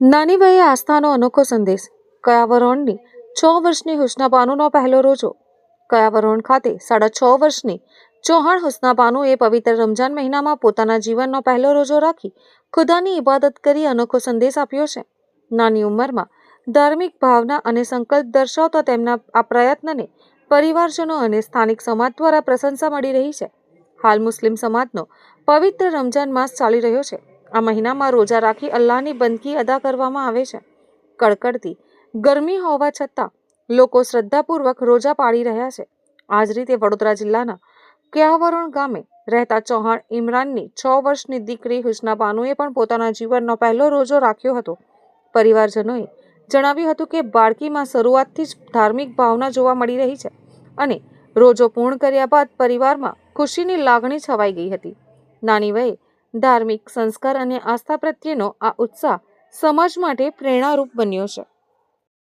નાની વયે આસ્થાનો અનોખો સંદેશ. કયાવરોણની 6 વર્ષની હુસ્નાબાનુનો પહેલો રોજો. કયાવરોણ ખાતે 6.5 વર્ષની ચૌહાણ હુસ્નાબાનુએ પવિત્ર રમજાન મહિનામાં પોતાના જીવનનો પહેલો રોજો રાખી ખુદાની ઇબાદત કરી અનોખો સંદેશ આપ્યો છે. નાની ઉંમરમાં ધાર્મિક ભાવના અને સંકલ્પ દર્શાવતા તેમના આ પ્રયત્નને પરિવારજનો અને સ્થાનિક સમાજ દ્વારા પ્રશંસા મળી રહી છે. હાલ મુસ્લિમ સમાજનો પવિત્ર રમજાન માસ ચાલી રહ્યો છે. આ મહિનામાં રોજા રાખી અલ્લાહની બંદગી અદા કરવામાં આવે છે. કડકડતી ગરમી હોવા છતાં લોકો શ્રદ્ધાપૂર્વક રોજા પાડી રહ્યા છે. આ જ રીતે વડોદરા જિલ્લાના કયાવરોણ ગામે રહેતા ચૌહાણ ઇમરાનની 6 વર્ષની દીકરી હુસ્નાબાનુએ પણ પોતાના જીવનનો પહેલો રોજો રાખ્યો હતો. પરિવારજનોએ જણાવ્યું હતું કે બાળકીમાં શરૂઆતથી જ ધાર્મિક ભાવના જોવા મળી રહી છે અને રોજો પૂર્ણ કર્યા બાદ પરિવારમાં ખુશીની લાગણી છવાઈ ગઈ હતી. નાની વયે ધાર્મિક સંસ્કાર અને આસ્થા પ્રત્યેનો આ ઉત્સાહ સમાજ માટે પ્રેરણારૂપ બન્યો છે.